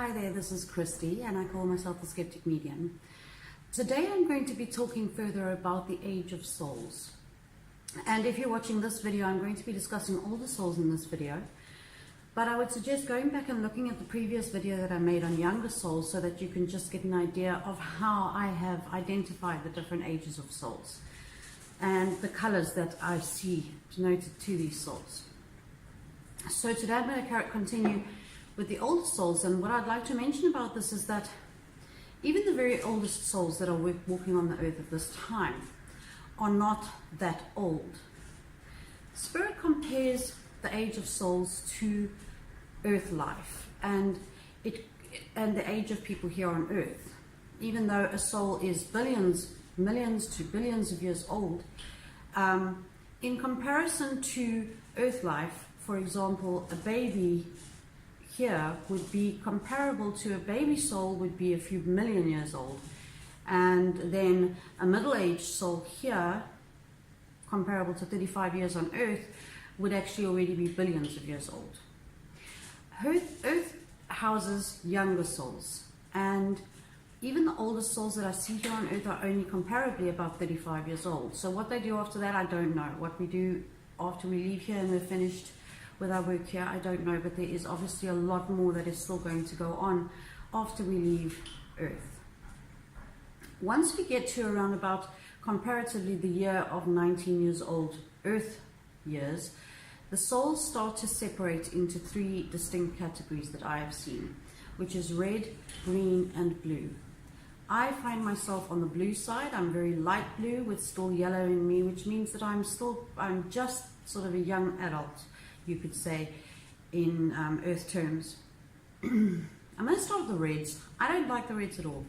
Hi there, this is Christy and I call myself the Skeptic Medium. Today I'm going to be talking further about the age of souls. And if you're watching this video, I'm going to be discussing all the souls in this video. But I would suggest going back and looking at the previous video that I made on younger souls so that you can just get an idea of how I have identified the different ages of souls and the colors that I see denoted to these souls. So today I'm going to continue with the older souls, and what I'd like to mention about this is that even the very oldest souls that are walking on the earth at this time are not that old. Spirit compares the age of souls to earth life and the age of people here on earth. Even though a soul is millions to billions of years old, in comparison to earth life, for example, a baby here would be comparable to a baby soul would be a few million years old, and then a middle-aged soul here comparable to 35 years on earth would actually already be billions of years old. Earth houses younger souls, and even the oldest souls that I see here on earth are only comparably about 35 years old. So what they do after that, I don't know. What we do after we leave here and we're finished with our work here, I don't know, but there is obviously a lot more that is still going to go on after we leave Earth. Once we get to around about comparatively the year of 19 years old Earth years, the souls start to separate into three distinct categories that I have seen, which is red, green, and blue. I find myself on the blue side. I'm very light blue with still yellow in me, which means that I'm just sort of a young adult, you could say, in earth terms. I'm going to start with the reds. I don't like the reds at all.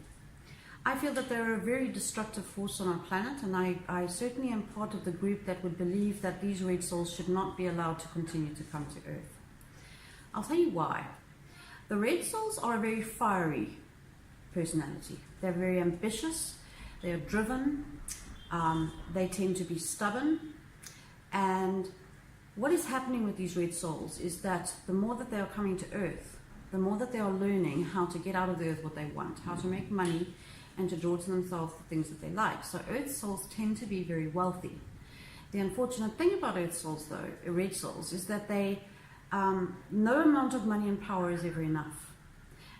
I feel that they're a very destructive force on our planet, and I certainly am part of the group that would believe that these red souls should not be allowed to continue to come to earth. I'll tell you why. The red souls are a very fiery personality. They're very ambitious, they're driven, they tend to be stubborn, and what is happening with these red souls is that the more that they are coming to earth, the more that they are learning how to get out of the earth what they want, how to make money and to draw to themselves the things that they like. So earth souls tend to be very wealthy. The unfortunate thing about earth souls though, red souls, is that they, no amount of money and power is ever enough.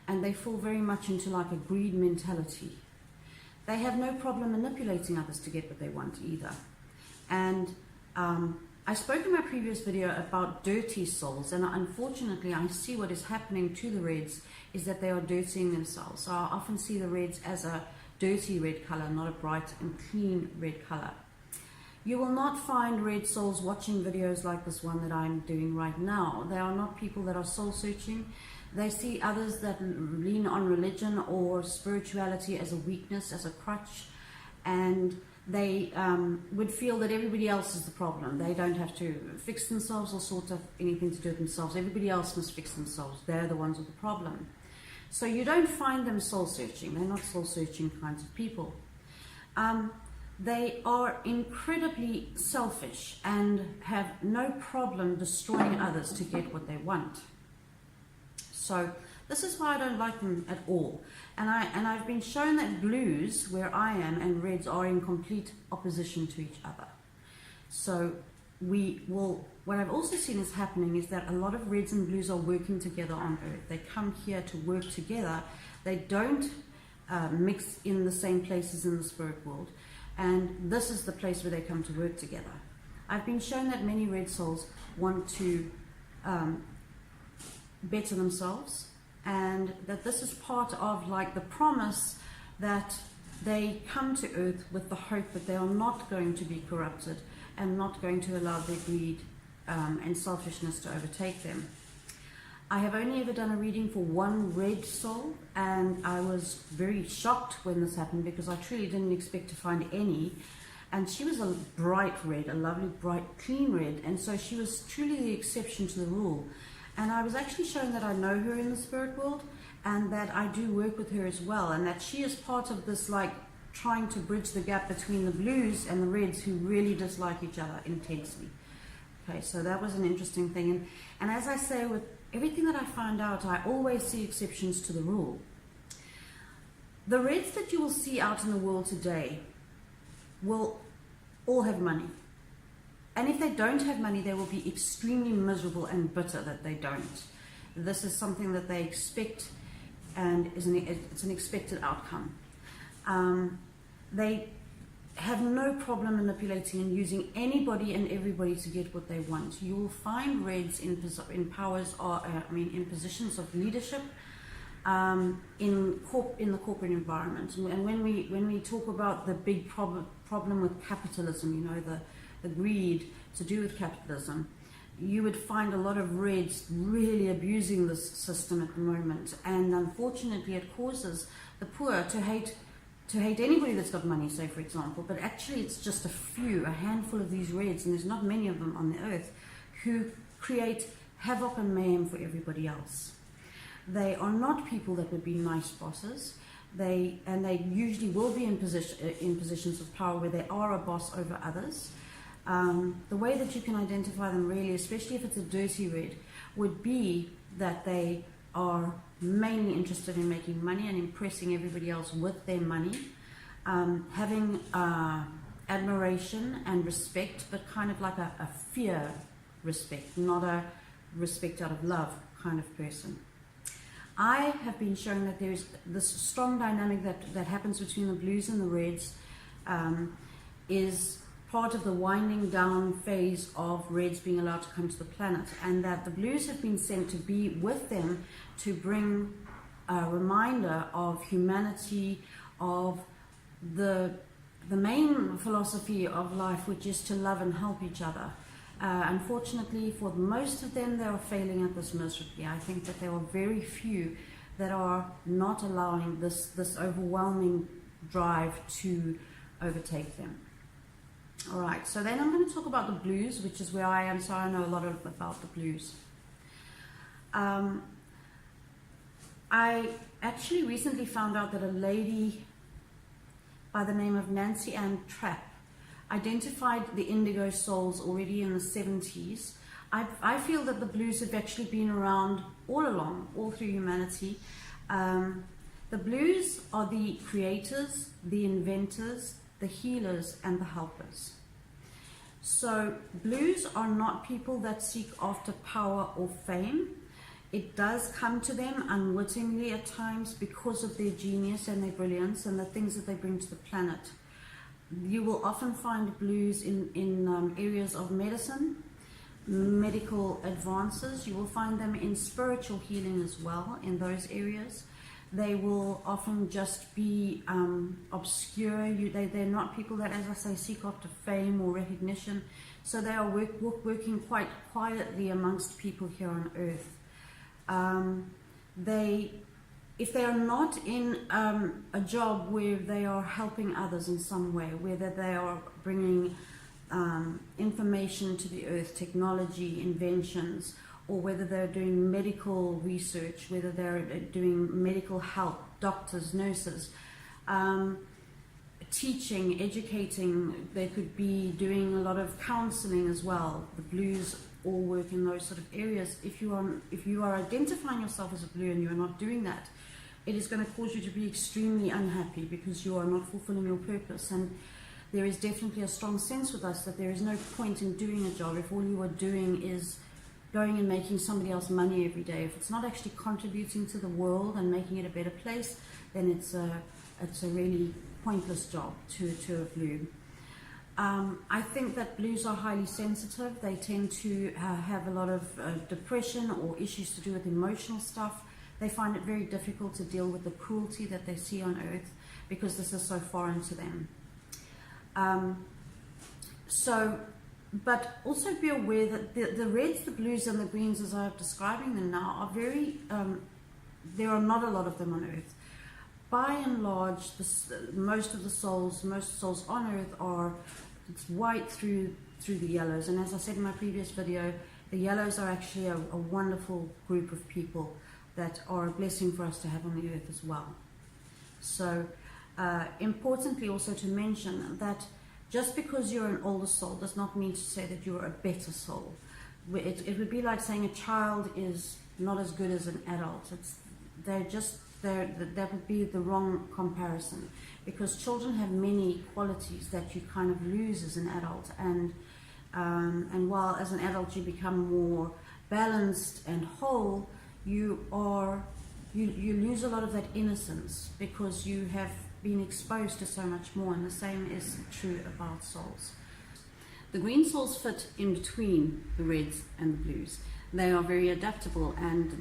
And they fall very much into like a greed mentality. They have no problem manipulating others to get what they want either. And I spoke in my previous video about dirty souls, and unfortunately I see what is happening to the reds is that they are dirtying themselves. So I often see the reds as a dirty red color, not a bright and clean red color. You will not find red souls watching videos like this one that I'm doing right now. They are not people that are soul searching. They see others that lean on religion or spirituality as a weakness, as a crutch, and they would feel that everybody else is the problem. They don't have to fix themselves or sort of anything to do with themselves. Everybody else must fix themselves. They're the ones with the problem. So you don't find them soul searching. They're not soul searching kinds of people. They are incredibly selfish and have no problem destroying others to get what they want. So this is why I don't like them at all. And I've been shown that blues, where I am, and reds are in complete opposition to each other. So what I've also seen is happening is that a lot of reds and blues are working together on earth. They come here to work together. They don't mix in the same places in the spirit world. And this is the place where they come to work together. I've been shown that many red souls want to better themselves, and that this is part of like the promise that they come to earth with the hope that they are not going to be corrupted and not going to allow their greed and selfishness to overtake them. I have only ever done a reading for one red soul, and I was very shocked when this happened because I truly didn't expect to find any. And she was a bright red, a lovely bright clean red, and so she was truly the exception to the rule. And I was actually shown that I know her in the spirit world, and that I do work with her as well, and that she is part of this like trying to bridge the gap between the blues and the reds who really dislike each other intensely. Okay, so that was an interesting thing. And as I say with everything that I find out, I always see exceptions to the rule. The reds that you will see out in the world today will all have money. And if they don't have money, they will be extremely miserable and bitter that they don't. This is something that they expect, and it's an expected outcome. They have no problem manipulating and using anybody and everybody to get what they want. You will find reds in positions of leadership, in the corporate environment. And when we talk about the big problem with capitalism, you know, the greed to do with capitalism, you would find a lot of reds really abusing this system at the moment. And unfortunately, it causes the poor to hate anybody that's got money, say for example, but actually it's just a handful of these reds, and there's not many of them on the earth, who create havoc and mayhem for everybody else. They are not people that would be nice bosses. They usually will be in positions of power where they are a boss over others. The way that you can identify them really, especially if it's a dirty red, would be that they are mainly interested in making money and impressing everybody else with their money, having admiration and respect, but kind of like a fear respect, not a respect out of love kind of person. I have been shown that there is this strong dynamic that happens between the blues and the reds, is part of the winding down phase of reds being allowed to come to the planet, and that the blues have been sent to be with them to bring a reminder of humanity, of the main philosophy of life, which is to love and help each other. Unfortunately, for most of them, they are failing at this miserably. I think that there are very few that are not allowing this overwhelming drive to overtake them. All right, so then I'm going to talk about the blues, which is where I am, so I know a lot about the blues. I actually recently found out that a lady by the name of Nancy Ann Trapp identified the indigo souls already in the 70s. I feel that the blues have actually been around all along, all through humanity. The blues are the creators, the inventors, the healers, and the helpers. So blues are not people that seek after power or fame. It does come to them unwittingly at times because of their genius and their brilliance and the things that they bring to the planet. You will often find blues in areas of medicine, medical advances. You will find them in spiritual healing as well in those areas. They will often just be obscure. They're not people that, as I say, seek after fame or recognition. So they are working quite quietly amongst people here on earth. If they are not in a job where they are helping others in some way, whether they are bringing information to the earth, technology, inventions, or whether they're doing medical research, whether they're doing medical help, doctors, nurses, teaching, educating, they could be doing a lot of counseling as well. The blues all work in those sort of areas. If you are identifying yourself as a blue and you are not doing that, it is going to cause you to be extremely unhappy because you are not fulfilling your purpose. And there is definitely a strong sense with us that there is no point in doing a job if all you are doing is going and making somebody else money every day. If it's not actually contributing to the world and making it a better place, then it's a really pointless job to a blue. I think that blues are highly sensitive. They tend to have a lot of depression or issues to do with emotional stuff. They find it very difficult to deal with the cruelty that they see on earth because this is so foreign to them. But also be aware that the reds, the blues, and the greens, as I'm describing them now, are very, there are not a lot of them on earth. By and large, most souls on earth it's white through the yellows. And as I said in my previous video, the yellows are actually a wonderful group of people that are a blessing for us to have on the earth as well. So, importantly also to mention that just because you're an older soul does not mean to say that you're a better soul. it would be like saying a child is not as good as an adult. That would be the wrong comparison, because children have many qualities that you kind of lose as an adult, and while as an adult you become more balanced and whole, you lose a lot of that innocence because you have been exposed to so much more, and the same is true about souls. The green souls fit in between the reds and the blues. They are very adaptable, and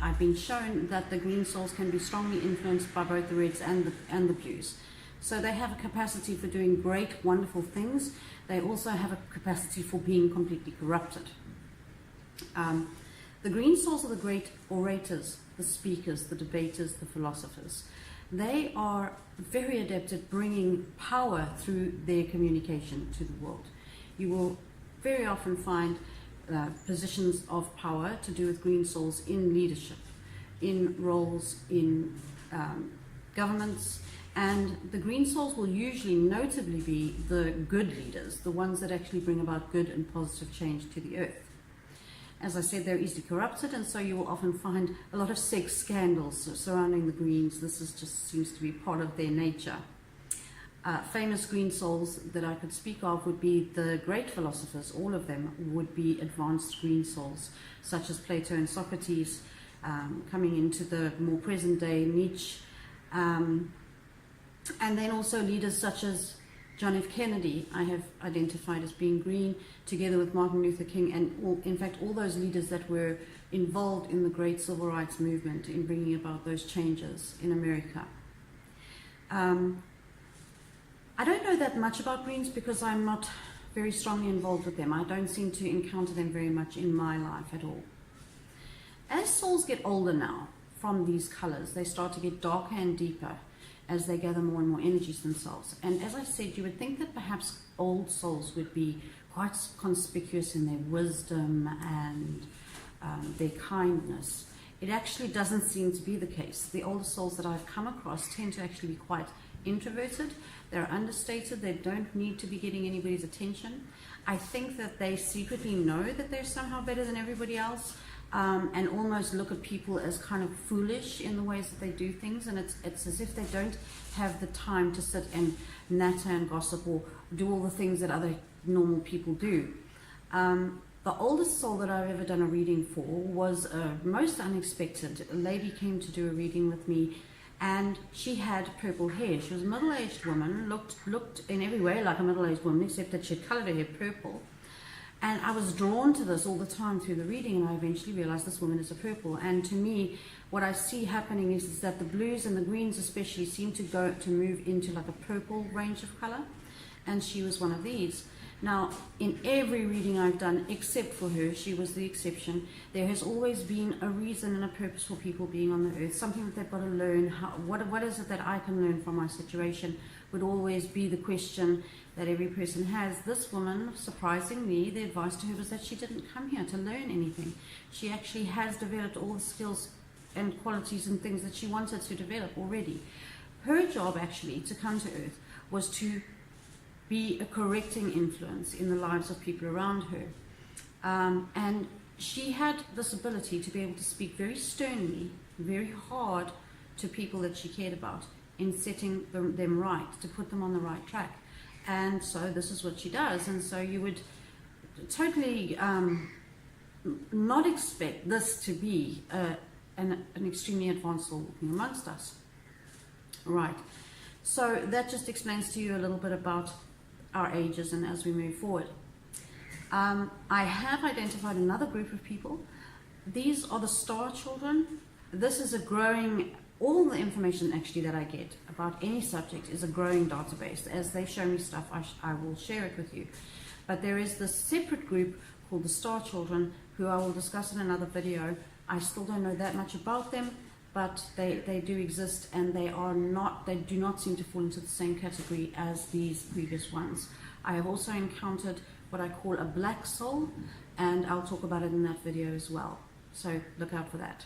I've been shown that the green souls can be strongly influenced by both the reds and the blues. So they have a capacity for doing great, wonderful things. They also have a capacity for being completely corrupted. The green souls are the great orators, the speakers, the debaters, the philosophers. They are very adept at bringing power through their communication to the world. You will very often find positions of power to do with green souls in leadership, in roles in governments, and the green souls will usually notably be the good leaders, the ones that actually bring about good and positive change to the earth. As I said, they're easily corrupted, and so you will often find a lot of sex scandals surrounding the greens. This just seems to be part of their nature. Famous green souls that I could speak of would be the great philosophers. All of them would be advanced green souls, such as Plato and Socrates, coming into the more present day, Nietzsche, and then also leaders such as John F. Kennedy, I have identified as being green, together with Martin Luther King, and in fact all those leaders that were involved in the great civil rights movement in bringing about those changes in America. I don't know that much about greens because I'm not very strongly involved with them. I don't seem to encounter them very much in my life at all. As souls get older now, from these colors, they start to get darker and deeper as they gather more and more energies themselves. And as I said, you would think that perhaps old souls would be quite conspicuous in their wisdom and their kindness. It actually doesn't seem to be the case. The older souls that I've come across tend to actually be quite introverted. They're understated. They don't need to be getting anybody's attention. I think that they secretly know that they're somehow better than everybody else, and almost look at people as kind of foolish in the ways that they do things, and it's as if they don't have the time to sit and natter and gossip or do all the things that other normal people do. The oldest soul that I've ever done a reading for was most unexpected. A lady came to do a reading with me, and she had purple hair. She was a middle-aged woman, looked in every way like a middle-aged woman, except that she had colored her hair purple. And I was drawn to this all the time through the reading, and I eventually realized this woman is a purple. And to me, what I see happening is that the blues and the greens especially seem to move into like a purple range of color, and she was one of these. Now, in every reading I've done, except for her, she was the exception, there has always been a reason and a purpose for people being on the earth, something that they've got to learn. What is it that I can learn from my situation would always be the question that every person has. This woman, surprisingly, the advice to her was that she didn't come here to learn anything. She actually has developed all the skills and qualities and things that she wanted to develop already. Her job actually to come to earth was to be a correcting influence in the lives of people around her. And she had this ability to be able to speak very sternly, very hard to people that she cared about in setting them right, to put them on the right track. And so this is what she does. And so you would totally not expect this to be an extremely advanced soul walking amongst us. Right. So that just explains to you a little bit about our ages and as we move forward. I have identified another group of people. These are the star children. This is a growing, all the information actually that I get about any subject is a growing database. As they show me stuff, I will share it with you. But there is this separate group called the star children, who I will discuss in another video. I still don't know that much about them, but they do exist, and they do not seem to fall into the same category as these previous ones. I have also encountered what I call a black soul, and I'll talk about it in that video as well. So look out for that.